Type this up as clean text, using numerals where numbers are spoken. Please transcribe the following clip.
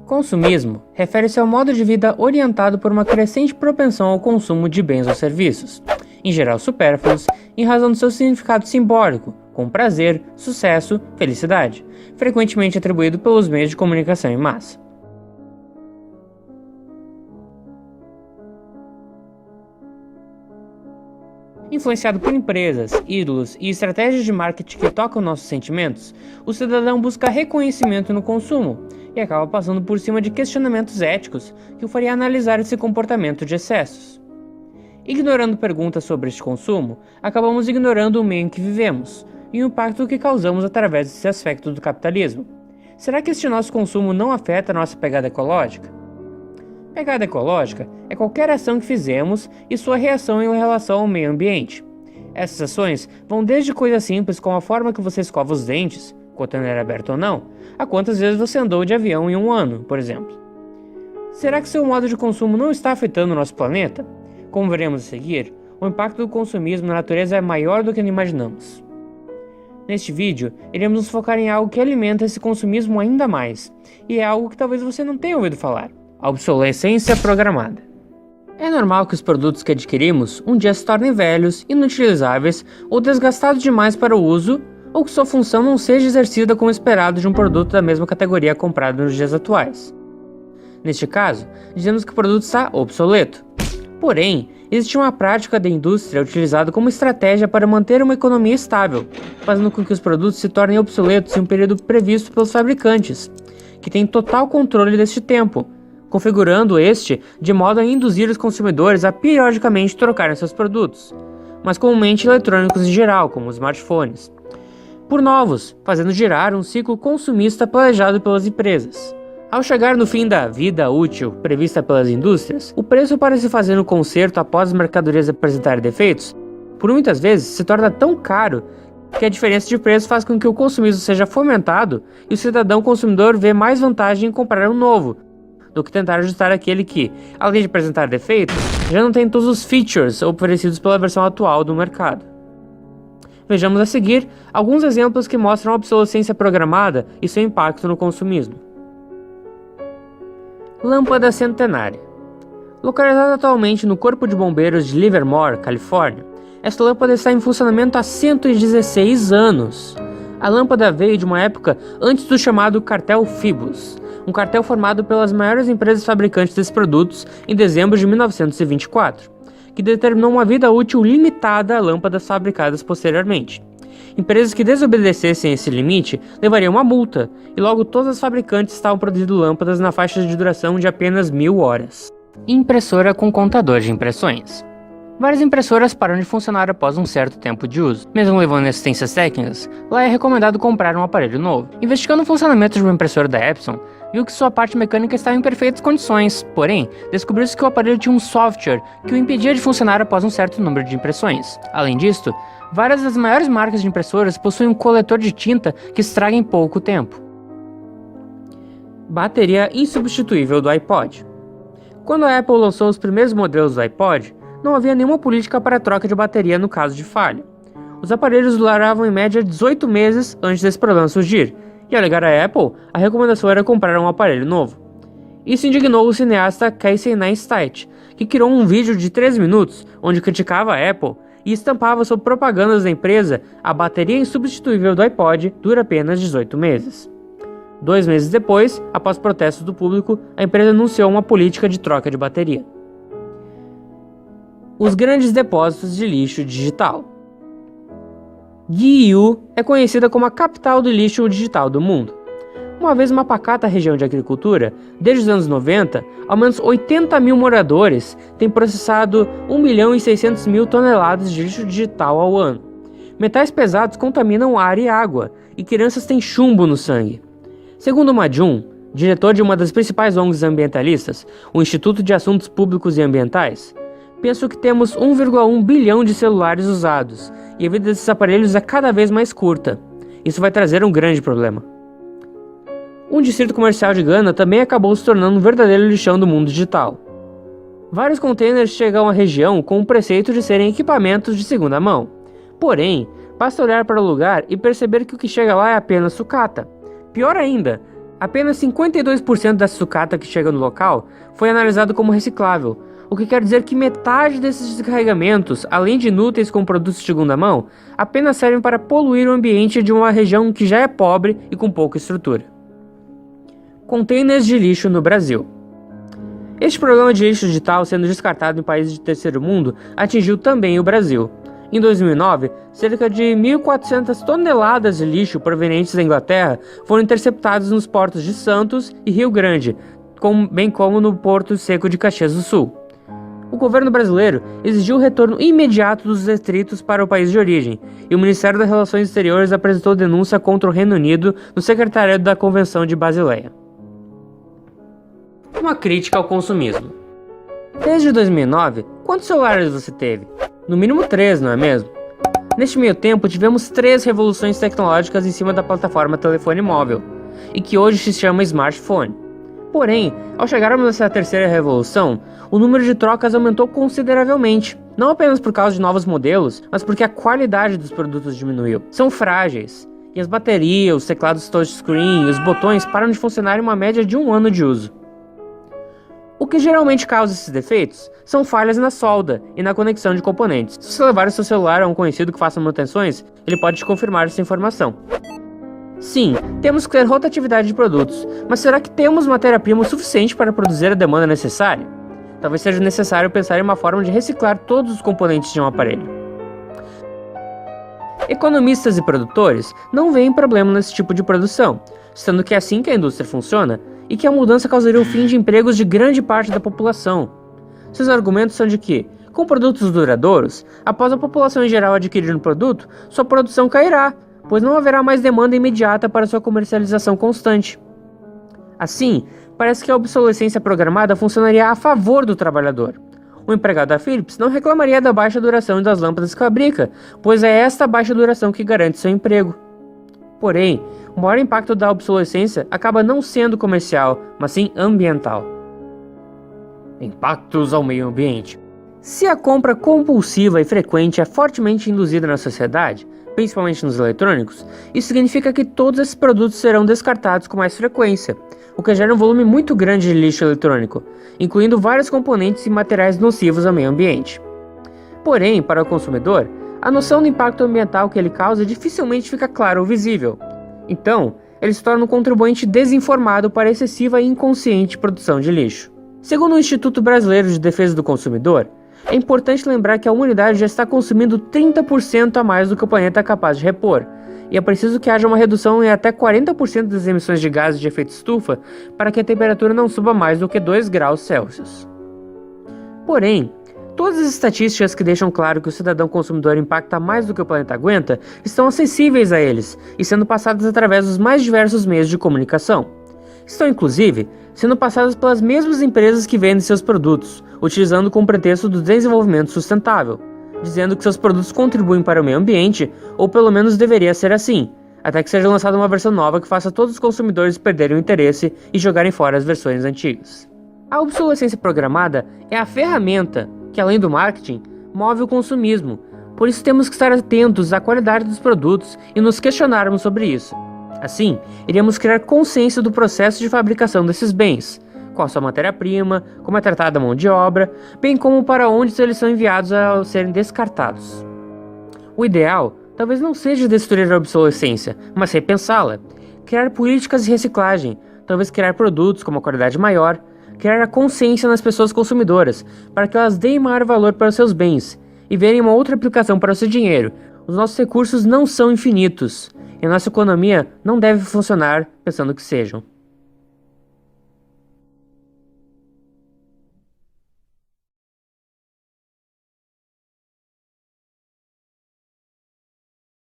Consumismo refere-se ao modo de vida orientado por uma crescente propensão ao consumo de bens ou serviços, em geral supérfluos, em razão do seu significado simbólico, como prazer, sucesso, felicidade, frequentemente atribuído pelos meios de comunicação em massa. Influenciado por empresas, ídolos e estratégias de marketing que tocam nossos sentimentos, o cidadão busca reconhecimento no consumo e acaba passando por cima de questionamentos éticos que o faria analisar esse comportamento de excessos. Ignorando perguntas sobre este consumo, acabamos ignorando o meio em que vivemos e o impacto que causamos através desse aspecto do capitalismo. Será que este nosso consumo não afeta a nossa pegada ecológica? Pegada ecológica é qualquer ação que fizemos e sua reação em relação ao meio ambiente. Essas ações vão desde coisas simples como a forma que você escova os dentes, cotoneleira aberta ou não, a quantas vezes você andou de avião em um ano, por exemplo. Será que seu modo de consumo não está afetando o nosso planeta? Como veremos a seguir, o impacto do consumismo na natureza é maior do que imaginamos. Neste vídeo, iremos nos focar em algo que alimenta esse consumismo ainda mais, e é algo que talvez você não tenha ouvido falar: a obsolescência programada. É normal que os produtos que adquirimos um dia se tornem velhos, inutilizáveis ou desgastados demais para o uso, ou que sua função não seja exercida como esperado de um produto da mesma categoria comprado nos dias atuais. Neste caso, dizemos que o produto está obsoleto. Porém, existe uma prática da indústria utilizada como estratégia para manter uma economia estável, fazendo com que os produtos se tornem obsoletos em um período previsto pelos fabricantes, que têm total controle deste tempo, configurando este de modo a induzir os consumidores a periodicamente trocarem seus produtos, mas comumente eletrônicos em geral, como os smartphones, por novos, fazendo girar um ciclo consumista planejado pelas empresas. Ao chegar no fim da vida útil prevista pelas indústrias, o preço para se fazer um conserto após as mercadorias apresentarem defeitos, por muitas vezes se torna tão caro que a diferença de preço faz com que o consumismo seja fomentado e o cidadão consumidor vê mais vantagem em comprar um novo, do que tentar ajustar aquele que, além de apresentar defeitos, já não tem todos os features oferecidos pela versão atual do mercado. Vejamos a seguir alguns exemplos que mostram a obsolescência programada e seu impacto no consumismo. Lâmpada centenária. Localizada atualmente no Corpo de Bombeiros de Livermore, Califórnia, esta lâmpada está em funcionamento há 116 anos. A lâmpada veio de uma época antes do chamado Cartel Phoebus, um cartel formado pelas maiores empresas fabricantes desses produtos em dezembro de 1924, que determinou uma vida útil limitada a lâmpadas fabricadas posteriormente. Empresas que desobedecessem esse limite levariam uma multa, e logo todas as fabricantes estavam produzindo lâmpadas na faixa de duração de apenas 1000 horas. Impressora com contador de impressões. Várias impressoras param de funcionar após um certo tempo de uso. Mesmo levando assistências técnicas, lá é recomendado comprar um aparelho novo. Investigando o funcionamento de uma impressora da Epson, viu que sua parte mecânica estava em perfeitas condições, porém, descobriu-se que o aparelho tinha um software que o impedia de funcionar após um certo número de impressões. Além disto, várias das maiores marcas de impressoras possuem um coletor de tinta que estraga em pouco tempo. Bateria insubstituível do iPod. Quando a Apple lançou os primeiros modelos do iPod, não havia nenhuma política para a troca de bateria no caso de falha. Os aparelhos duravam em média 18 meses antes desse problema surgir, e ao ligar a Apple, a recomendação era comprar um aparelho novo. Isso indignou o cineasta Casey Neistat, que criou um vídeo de 13 minutos onde criticava a Apple e estampava sob propagandas da empresa: a bateria insubstituível do iPod dura apenas 18 meses. 2 meses depois, após protestos do público, a empresa anunciou uma política de troca de bateria. Os grandes depósitos de lixo digital. Guiyu é conhecida como a capital do lixo digital do mundo. Uma vez uma pacata região de agricultura, desde os anos 90, ao menos 80 mil moradores têm processado 1.600.000 toneladas de lixo digital ao ano. Metais pesados contaminam ar e água, e crianças têm chumbo no sangue. Segundo Majum, diretor de uma das principais ONGs ambientalistas, o Instituto de Assuntos Públicos e Ambientais, penso que temos 1,1 bilhão de celulares usados, e a vida desses aparelhos é cada vez mais curta. Isso vai trazer um grande problema. Um distrito comercial de Gana também acabou se tornando um verdadeiro lixão do mundo digital. Vários containers chegam à região com o preceito de serem equipamentos de segunda mão. Porém, basta olhar para o lugar e perceber que o que chega lá é apenas sucata. Pior ainda, Apenas 52% da sucata que chega no local foi analisado como reciclável, o que quer dizer que metade desses descarregamentos, além de inúteis como produtos de segunda mão, apenas servem para poluir o ambiente de uma região que já é pobre e com pouca estrutura. Containers de lixo no Brasil. Este problema de lixo digital sendo descartado em países de terceiro mundo atingiu também o Brasil. Em 2009, cerca de 1.400 toneladas de lixo provenientes da Inglaterra foram interceptadas nos portos de Santos e Rio Grande, bem como no Porto Seco de Caxias do Sul. O governo brasileiro exigiu o retorno imediato dos detritos para o país de origem, e o Ministério das Relações Exteriores apresentou denúncia contra o Reino Unido no Secretariado da Convenção de Basileia. Uma crítica ao consumismo. Desde 2009, quantos celulares você teve? No mínimo 3, não é mesmo? Neste meio tempo, tivemos 3 revoluções tecnológicas em cima da plataforma telefone móvel, e que hoje se chama smartphone. Porém, ao chegarmos nessa terceira revolução, o número de trocas aumentou consideravelmente, não apenas por causa de novos modelos, mas porque a qualidade dos produtos diminuiu. São frágeis, e as baterias, os teclados touchscreen e os botões param de funcionar em uma média de 1 ano de uso. O que geralmente causa esses defeitos são falhas na solda e na conexão de componentes. Se você levar o seu celular a um conhecido que faça manutenções, ele pode te confirmar essa informação. Sim, temos que ter rotatividade de produtos, mas será que temos matéria-prima o suficiente para produzir a demanda necessária? Talvez seja necessário pensar em uma forma de reciclar todos os componentes de um aparelho. Economistas e produtores não veem problema nesse tipo de produção, sendo que é assim que a indústria funciona, e que a mudança causaria o fim de empregos de grande parte da população. Seus argumentos são de que, com produtos duradouros, após a população em geral adquirir um produto, sua produção cairá, pois não haverá mais demanda imediata para sua comercialização constante. Assim, parece que a obsolescência programada funcionaria a favor do trabalhador. O empregado da Philips não reclamaria da baixa duração das lâmpadas que fabrica, pois é esta baixa duração que garante seu emprego. Porém, o maior impacto da obsolescência acaba não sendo comercial, mas sim ambiental. Impactos ao meio ambiente. Se a compra compulsiva e frequente é fortemente induzida na sociedade, principalmente nos eletrônicos, isso significa que todos esses produtos serão descartados com mais frequência, o que gera um volume muito grande de lixo eletrônico, incluindo vários componentes e materiais nocivos ao meio ambiente. Porém, para o consumidor, a noção do impacto ambiental que ele causa dificilmente fica clara ou visível. Então, ele se torna um contribuinte desinformado para a excessiva e inconsciente produção de lixo. Segundo o Instituto Brasileiro de Defesa do Consumidor, é importante lembrar que a humanidade já está consumindo 30% a mais do que o planeta é capaz de repor, e é preciso que haja uma redução em até 40% das emissões de gases de efeito estufa para que a temperatura não suba mais do que 2 graus Celsius. Porém, todas as estatísticas que deixam claro que o cidadão consumidor impacta mais do que o planeta aguenta estão acessíveis a eles e sendo passadas através dos mais diversos meios de comunicação. Estão, inclusive, sendo passadas pelas mesmas empresas que vendem seus produtos, utilizando com o pretexto do desenvolvimento sustentável, dizendo que seus produtos contribuem para o meio ambiente, ou pelo menos deveria ser assim, até que seja lançada uma versão nova que faça todos os consumidores perderem o interesse e jogarem fora as versões antigas. A obsolescência programada é a ferramenta que, além do marketing, move o consumismo, por isso temos que estar atentos à qualidade dos produtos e nos questionarmos sobre isso. Assim, iremos criar consciência do processo de fabricação desses bens, qual a sua matéria-prima, como é tratada a mão de obra, bem como para onde eles são enviados ao serem descartados. O ideal talvez não seja destruir a obsolescência, mas repensá-la, criar políticas de reciclagem, talvez criar produtos com uma qualidade maior, criar a consciência nas pessoas consumidoras, para que elas deem maior valor para os seus bens e verem uma outra aplicação para o seu dinheiro. Os nossos recursos não são infinitos, e a nossa economia não deve funcionar pensando que sejam.